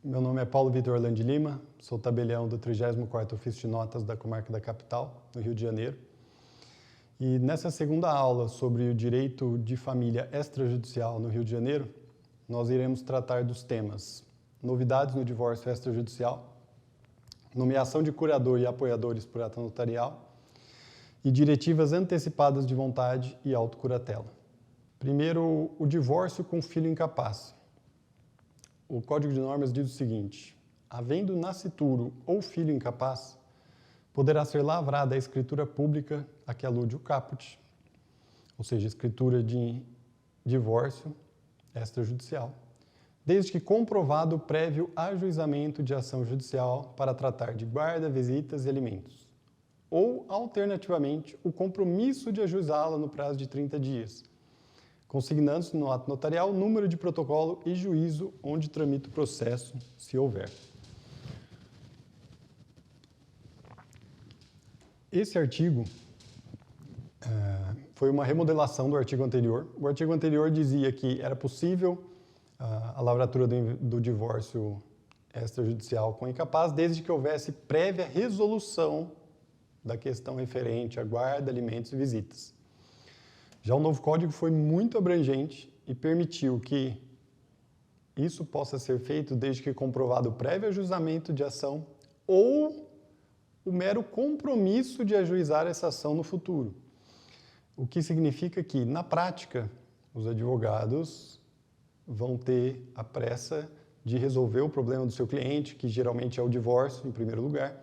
Meu nome é Paulo Vitor Orlando de Lima, sou tabelião do 34º Ofício de Notas da Comarca da Capital, no Rio de Janeiro. E nessa segunda aula sobre o direito de família extrajudicial no Rio de Janeiro, nós iremos tratar dos temas novidades no divórcio extrajudicial, nomeação de curador e apoiadores por ata notarial e diretivas antecipadas de vontade e autocuratela. Primeiro, o divórcio com filho incapaz. O Código de Normas diz o seguinte: havendo nascituro ou filho incapaz, poderá ser lavrada a escritura pública a que alude o caput, ou seja, escritura de divórcio extrajudicial, desde que comprovado o prévio ajuizamento de ação judicial para tratar de guarda, visitas e alimentos, ou, alternativamente, o compromisso de ajuizá-la no prazo de 30 dias, consignando-se no ato notarial o número de protocolo e juízo onde tramita o processo, se houver. Esse artigo foi uma remodelação do artigo anterior. O artigo anterior dizia que era possível a lavratura do divórcio extrajudicial com incapaz, desde que houvesse prévia resolução da questão referente a guarda, alimentos e visitas. Já o novo código foi muito abrangente e permitiu que isso possa ser feito desde que comprovado o prévio ajuizamento de ação ou o mero compromisso de ajuizar essa ação no futuro. O que significa que, na prática, os advogados vão ter a pressa de resolver o problema do seu cliente, que geralmente é o divórcio, em primeiro lugar,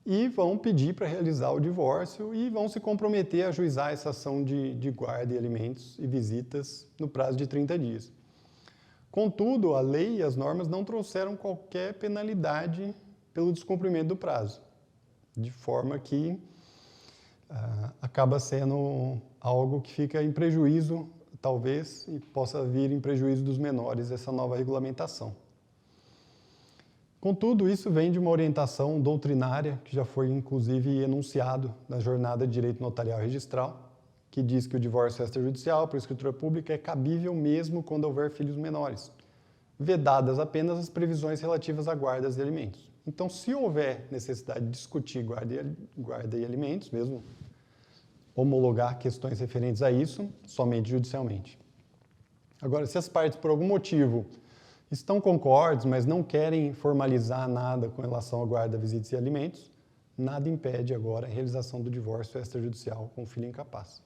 e vão pedir para realizar o divórcio e vão se comprometer a ajuizar essa ação de guarda e alimentos e visitas no prazo de 30 dias. Contudo, a lei e as normas não trouxeram qualquer penalidade pelo descumprimento do prazo, de forma que acaba sendo algo que fica em prejuízo, talvez, e possa vir em prejuízo dos menores essa nova regulamentação. Contudo, isso vem de uma orientação doutrinária, que já foi inclusive enunciado na Jornada de Direito Notarial e Registral, que diz que o divórcio extrajudicial por escritura pública é cabível mesmo quando houver filhos menores, vedadas apenas as previsões relativas a guardas e alimentos. Então, se houver necessidade de discutir guarda e alimentos, mesmo homologar questões referentes a isso, somente judicialmente. Agora, se as partes, por algum motivo, estão concordes, mas não querem formalizar nada com relação à guarda, visitas e alimentos, nada impede agora a realização do divórcio extrajudicial com o filho incapaz.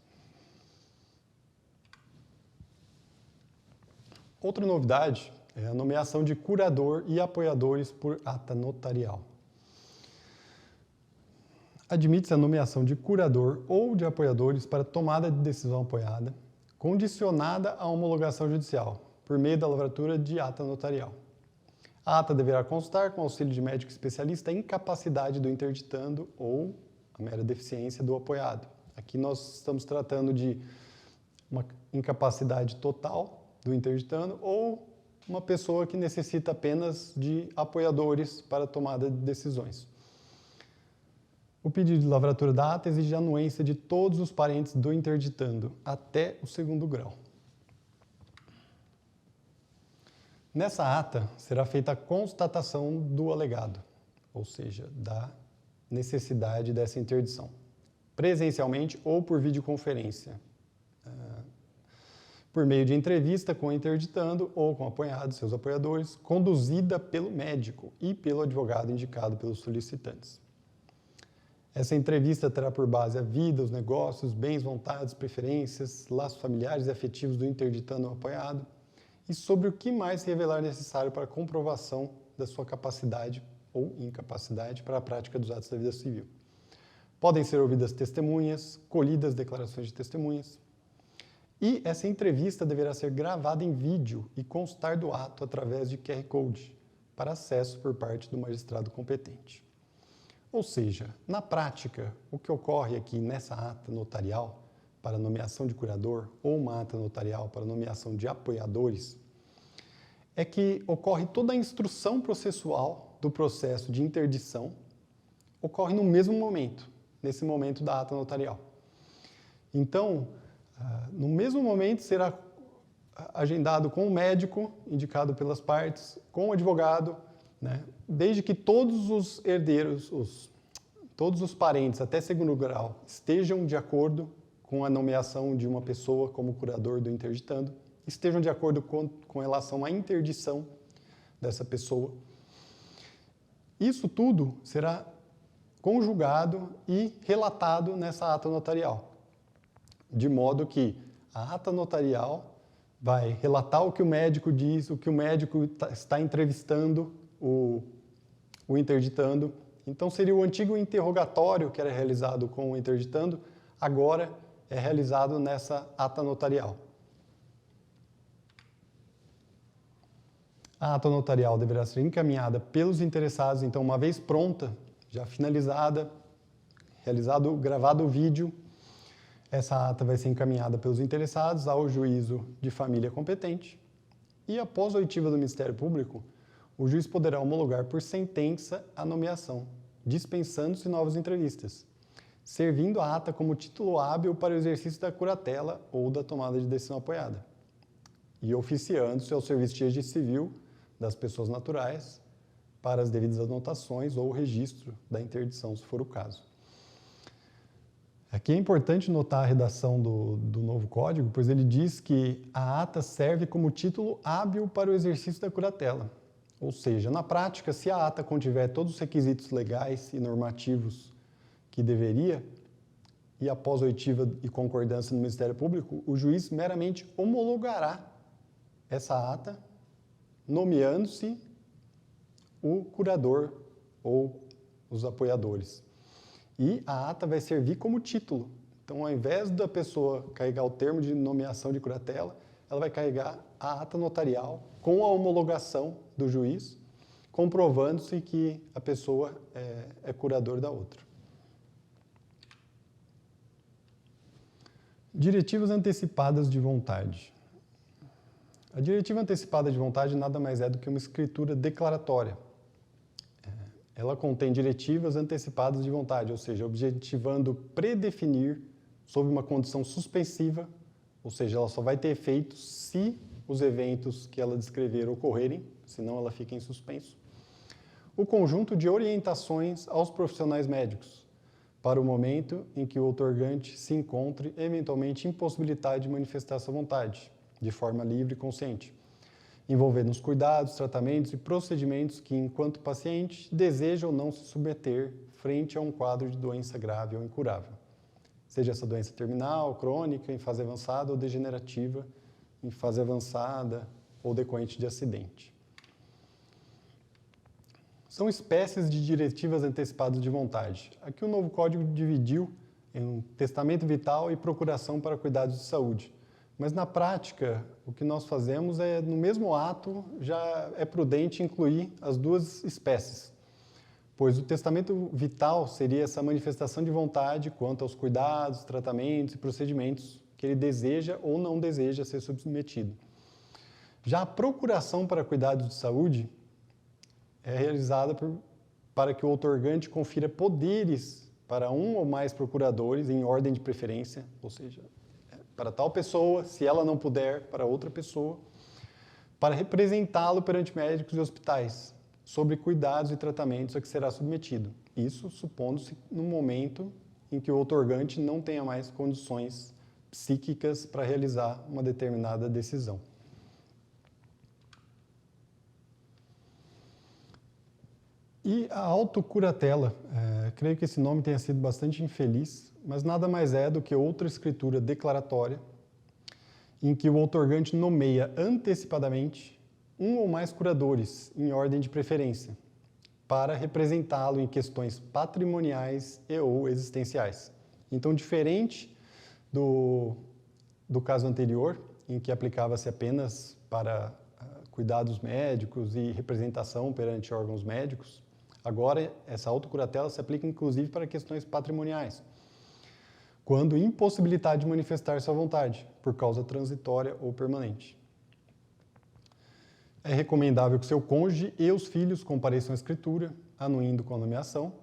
Outra novidade é a nomeação de curador e apoiadores por ata notarial. Admite-se a nomeação de curador ou de apoiadores para tomada de decisão apoiada, condicionada à homologação judicial, por meio da lavratura de ata notarial. A ata deverá constar, com auxílio de médico especialista, a incapacidade do interditando ou a mera deficiência do apoiado. Aqui nós estamos tratando de uma incapacidade total do interditando ou uma pessoa que necessita apenas de apoiadores para a tomada de decisões. O pedido de lavratura da ata exige a anuência de todos os parentes do interditando, até o 2º grau. Nessa ata será feita a constatação do alegado, ou seja, da necessidade dessa interdição, presencialmente ou por videoconferência, por meio de entrevista com o interditando ou com apoiados, seus apoiadores, conduzida pelo médico e pelo advogado indicado pelos solicitantes. Essa entrevista terá por base a vida, os negócios, bens, vontades, preferências, laços familiares e afetivos do interditando ou apoiado, e sobre o que mais se revelar necessário para a comprovação da sua capacidade ou incapacidade para a prática dos atos da vida civil. Podem ser ouvidas testemunhas, colhidas declarações de testemunhas, e essa entrevista deverá ser gravada em vídeo e constar do ato através de QR Code, para acesso por parte do magistrado competente. Ou seja, na prática, o que ocorre aqui nessa ata notarial para nomeação de curador ou uma ata notarial para nomeação de apoiadores é que ocorre toda a instrução processual do processo de interdição, ocorre no mesmo momento, nesse momento da ata notarial. Então, no mesmo momento será agendado com o médico, indicado pelas partes, com o advogado, né? Desde que todos os herdeiros, todos os parentes até segundo grau estejam de acordo com a nomeação de uma pessoa como curador do interditando, estejam de acordo com relação à interdição dessa pessoa. Isso tudo será conjugado e relatado nessa ata notarial, de modo que a ata notarial vai relatar o que o médico diz, o que o médico está entrevistando o interditando. Então seria o antigo interrogatório que era realizado com o interditando, agora é realizado nessa ata notarial. A ata notarial deverá ser encaminhada pelos interessados, então uma vez pronta, já finalizada, gravado o vídeo, essa ata vai ser encaminhada pelos interessados ao juízo de família competente e após a oitiva do Ministério Público, o juiz poderá homologar por sentença a nomeação, dispensando-se novas entrevistas, servindo a ata como título hábil para o exercício da curatela ou da tomada de decisão apoiada, e oficiando-se ao serviço de registro civil das pessoas naturais para as devidas anotações ou registro da interdição, se for o caso. Aqui é importante notar a redação do novo código, pois ele diz que a ata serve como título hábil para o exercício da curatela. Ou seja, na prática, se a ata contiver todos os requisitos legais e normativos que deveria, e após oitiva e concordância do Ministério Público, o juiz meramente homologará essa ata, nomeando-se o curador ou os apoiadores. E a ata vai servir como título. Então, ao invés da pessoa carregar o termo de nomeação de curatela, ela vai carregar a ata notarial com a homologação do juiz, comprovando-se que a pessoa é curador da outra. Diretivas antecipadas de vontade. A diretiva antecipada de vontade nada mais é do que uma escritura declaratória. Ela contém diretivas antecipadas de vontade, ou seja, objetivando predefinir sob uma condição suspensiva, ou seja, ela só vai ter efeito se os eventos que ela descrever ocorrerem, senão ela fica em suspenso. O conjunto de orientações aos profissionais médicos, para o momento em que o outorgante se encontre eventualmente impossibilitado de manifestar essa vontade, de forma livre e consciente, envolvendo os cuidados, tratamentos e procedimentos que, enquanto paciente, deseja ou não se submeter frente a um quadro de doença grave ou incurável, seja essa doença terminal, crônica, em fase avançada ou degenerativa, em fase avançada ou decorrente de acidente. São espécies de diretivas antecipadas de vontade. Aqui o novo código dividiu em um testamento vital e procuração para cuidados de saúde. Mas, na prática, o que nós fazemos é, no mesmo ato, já é prudente incluir as duas espécies, pois o testamento vital seria essa manifestação de vontade quanto aos cuidados, tratamentos e procedimentos que ele deseja ou não deseja ser submetido. Já a procuração para cuidados de saúde é realizada para que o outorgante confira poderes para um ou mais procuradores em ordem de preferência, ou seja, para tal pessoa, se ela não puder, para outra pessoa, para representá-lo perante médicos e hospitais sobre cuidados e tratamentos a que será submetido. Isso supondo-se no momento em que o outorgante não tenha mais condições psíquicas para realizar uma determinada decisão. E a autocuratela, creio que esse nome tenha sido bastante infeliz, mas nada mais é do que outra escritura declaratória em que o outorgante nomeia antecipadamente um ou mais curadores em ordem de preferência para representá-lo em questões patrimoniais e ou existenciais. Então, diferente do caso anterior, em que aplicava-se apenas para cuidados médicos e representação perante órgãos médicos, agora essa autocuratela se aplica inclusive para questões patrimoniais, quando impossibilidade de manifestar sua vontade, por causa transitória ou permanente. É recomendável que seu cônjuge e os filhos compareçam à escritura, anuindo com a nomeação,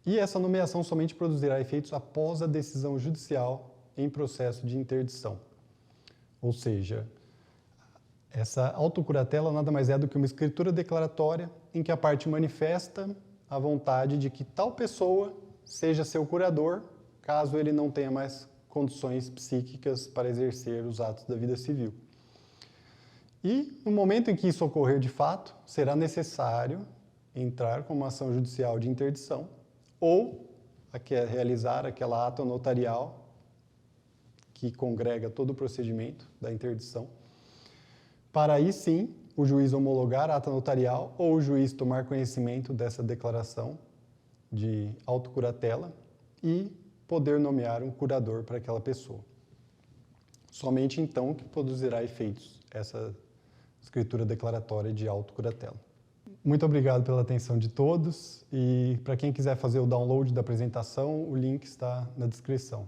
e essa nomeação somente produzirá efeitos após a decisão judicial em processo de interdição. Ou seja, Essa autocuratela nada mais é do que uma escritura declaratória em que a parte manifesta a vontade de que tal pessoa seja seu curador, caso ele não tenha mais condições psíquicas para exercer os atos da vida civil. E, no momento em que isso ocorrer de fato, será necessário entrar com uma ação judicial de interdição ou realizar aquela ata notarial que congrega todo o procedimento da interdição, para aí sim o juiz homologar a ata notarial ou o juiz tomar conhecimento dessa declaração de autocuratela e poder nomear um curador para aquela pessoa. Somente então que produzirá efeitos essa escritura declaratória de autocuratela. Muito obrigado pela atenção de todos e para quem quiser fazer o download da apresentação, o link está na descrição.